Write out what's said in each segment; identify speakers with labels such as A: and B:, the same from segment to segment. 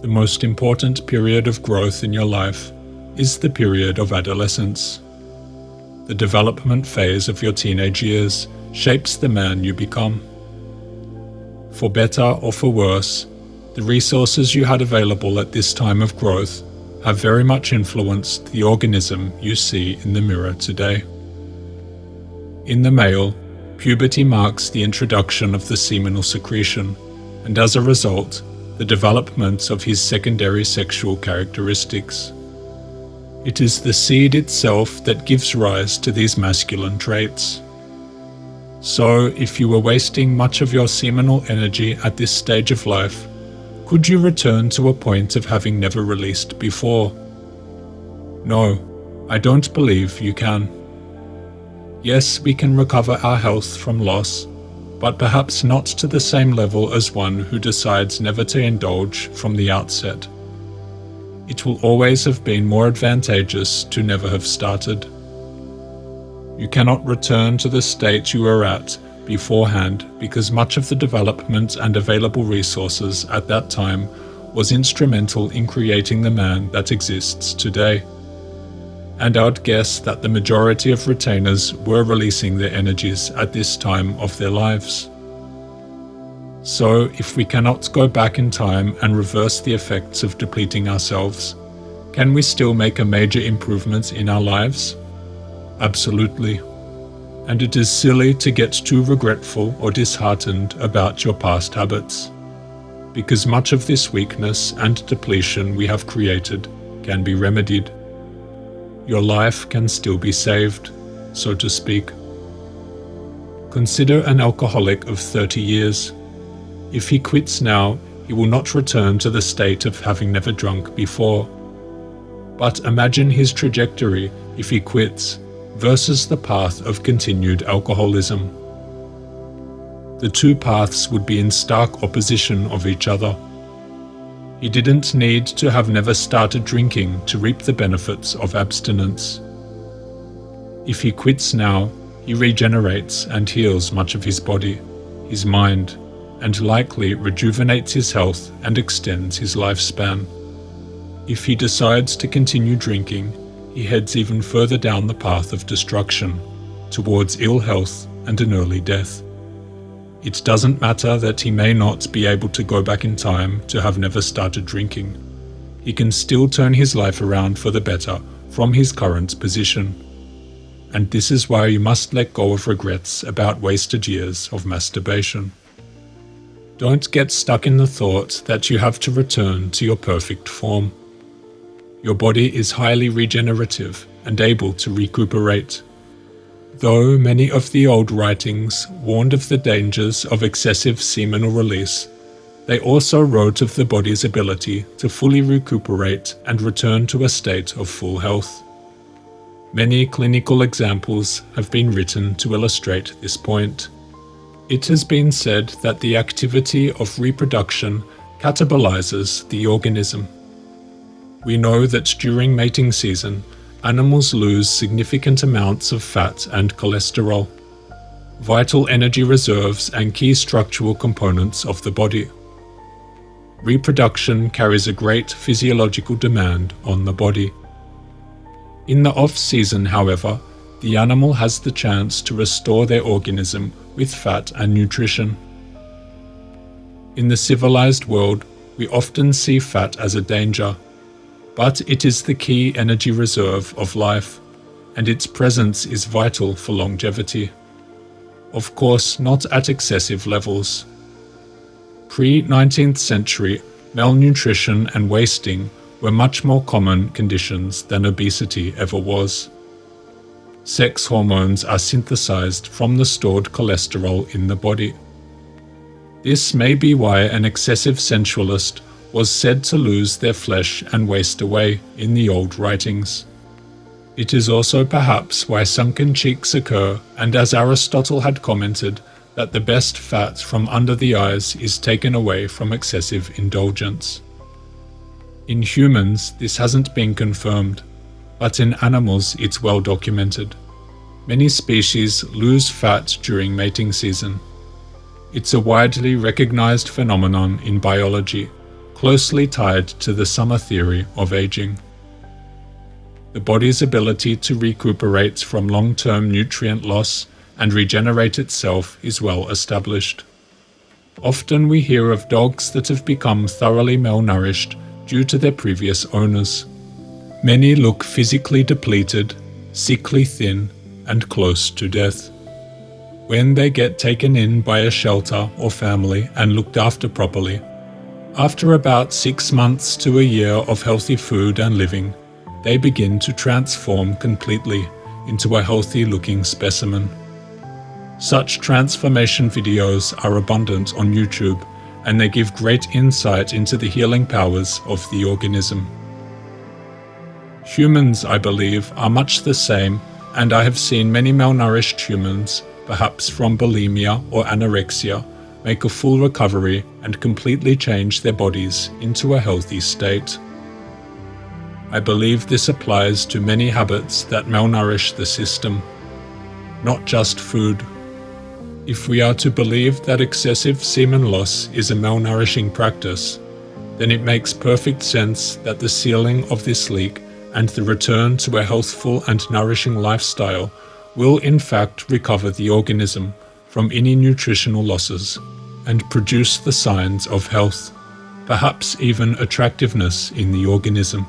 A: The most important period of growth in your life is the period of adolescence. The development phase of your teenage years shapes the man you become. For better or for worse, the resources you had available at this time of growth have very much influenced the organism you see in the mirror today. In the male, puberty marks the introduction of the seminal secretion, and as a result, the development of his secondary sexual characteristics. It is the seed itself that gives rise to these masculine traits. So, if you were wasting much of your seminal energy at this stage of life, could you return to a point of having never released before? No, I don't believe you can. Yes, we can recover our health from loss, but perhaps not to the same level as one who decides never to indulge from the outset. It will always have been more advantageous to never have started. You cannot return to the state you were at beforehand because much of the development and available resources at that time was instrumental in creating the man that exists today. And I'd guess that the majority of retainers were releasing their energies at this time of their lives. So, if we cannot go back in time and reverse the effects of depleting ourselves, can we still make a major improvement in our lives? Absolutely. And it is silly to get too regretful or disheartened about your past habits, because much of this weakness and depletion we have created can be remedied. Your life can still be saved, so to speak. Consider an alcoholic of 30 years. If he quits now, he will not return to the state of having never drunk before. But imagine his trajectory if he quits versus the path of continued alcoholism. The two paths would be in stark opposition of each other. He didn't need to have never started drinking to reap the benefits of abstinence. If he quits now, he regenerates and heals much of his body, his mind, and likely rejuvenates his health and extends his lifespan. If he decides to continue drinking, he heads even further down the path of destruction, towards ill health and an early death. It doesn't matter that he may not be able to go back in time to have never started drinking. He can still turn his life around for the better from his current position. And this is why you must let go of regrets about wasted years of masturbation. Don't get stuck in the thought that you have to return to your perfect form. Your body is highly regenerative and able to recuperate. Though many of the old writings warned of the dangers of excessive seminal release, they also wrote of the body's ability to fully recuperate and return to a state of full health. Many clinical examples have been written to illustrate this point. It has been said that the activity of reproduction catabolizes the organism. We know that during mating season, animals lose significant amounts of fat and cholesterol, vital energy reserves and key structural components of the body. Reproduction carries a great physiological demand on the body. In the off-season, however, the animal has the chance to restore their organism with fat and nutrition. In the civilized world, we often see fat as a danger, but it is the key energy reserve of life, and its presence is vital for longevity. Of course, not at excessive levels. Pre-19th century, malnutrition and wasting were much more common conditions than obesity ever was. Sex hormones are synthesized from the stored cholesterol in the body. This may be why an excessive sensualist was said to lose their flesh and waste away in the old writings. It is also perhaps why sunken cheeks occur, and as Aristotle had commented, that the best fat from under the eyes is taken away from excessive indulgence. In humans, this hasn't been confirmed, but in animals it's well documented. Many species lose fat during mating season. It's a widely recognized phenomenon in biology, closely tied to the summer theory of aging. The body's ability to recuperate from long-term nutrient loss and regenerate itself is well established. Often we hear of dogs that have become thoroughly malnourished due to their previous owners. Many look physically depleted, sickly thin, and close to death. When they get taken in by a shelter or family and looked after properly, after about 6 months to a year of healthy food and living, they begin to transform completely into a healthy-looking specimen. Such transformation videos are abundant on YouTube, and they give great insight into the healing powers of the organism. Humans, I believe, are much the same, and I have seen many malnourished humans, perhaps from bulimia or anorexia, make a full recovery and completely change their bodies into a healthy state. I believe this applies to many habits that malnourish the system, not just food. If we are to believe that excessive semen loss is a malnourishing practice, then it makes perfect sense that the sealing of this leak and the return to a healthful and nourishing lifestyle will in fact recover the organism from any nutritional losses and produce the signs of health, perhaps even attractiveness in the organism.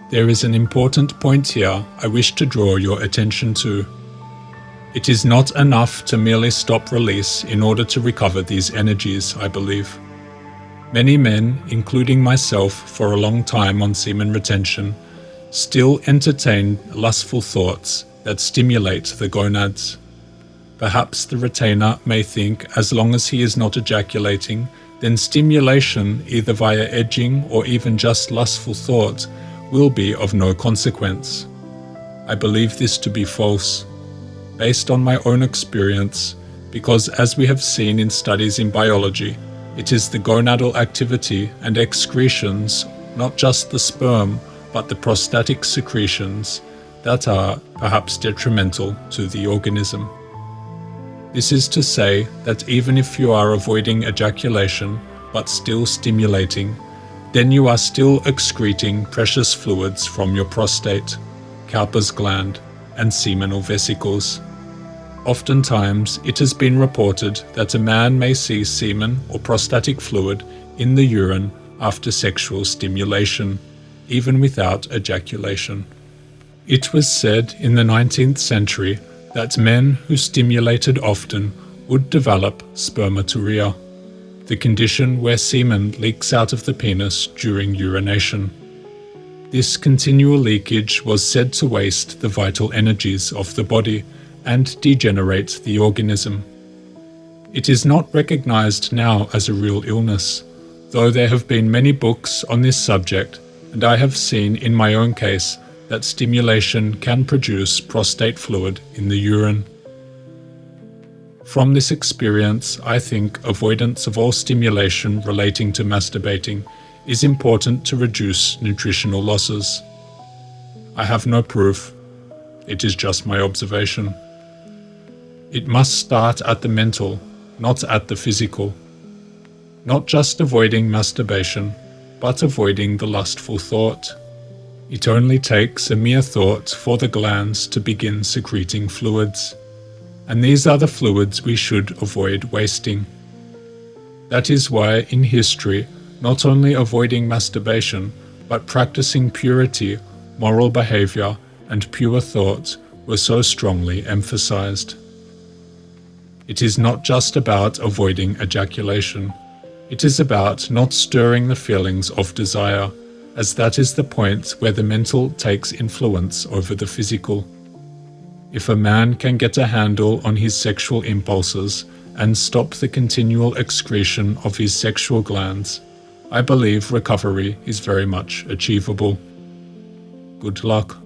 A: There is an important point here I wish to draw your attention to. It is not enough to merely stop release in order to recover these energies, I believe. Many men, including myself for a long time on semen retention, still entertain lustful thoughts that stimulate the gonads. Perhaps the retainer may think as long as he is not ejaculating, then stimulation, either via edging or even just lustful thought, will be of no consequence. I believe this to be false, based on my own experience, because as we have seen in studies in biology, it is the gonadal activity and excretions, not just the sperm, but the prostatic secretions, that are perhaps detrimental to the organism. This is to say that even if you are avoiding ejaculation but still stimulating, then you are still excreting precious fluids from your prostate, Cowper's gland, and seminal vesicles. Oftentimes, it has been reported that a man may see semen or prostatic fluid in the urine after sexual stimulation, even without ejaculation. It was said in the 19th century that men who stimulated often would develop spermaturia, the condition where semen leaks out of the penis during urination. This continual leakage was said to waste the vital energies of the body and degenerate the organism. It is not recognized now as a real illness, though there have been many books on this subject, and I have seen in my own case that stimulation can produce prostate fluid in the urine. From this experience, I think avoidance of all stimulation relating to masturbating is important to reduce nutritional losses. I have no proof. It is just my observation. It must start at the mental, not at the physical. Not just avoiding masturbation, but avoiding the lustful thought. It only takes a mere thought for the glands to begin secreting fluids, and these are the fluids we should avoid wasting. That is why in history, not only avoiding masturbation, but practicing purity, moral behavior, and pure thought were so strongly emphasized. It is not just about avoiding ejaculation. It is about not stirring the feelings of desire, as that is the point where the mental takes influence over the physical. If a man can get a handle on his sexual impulses and stop the continual excretion of his sexual glands, I believe recovery is very much achievable. Good luck.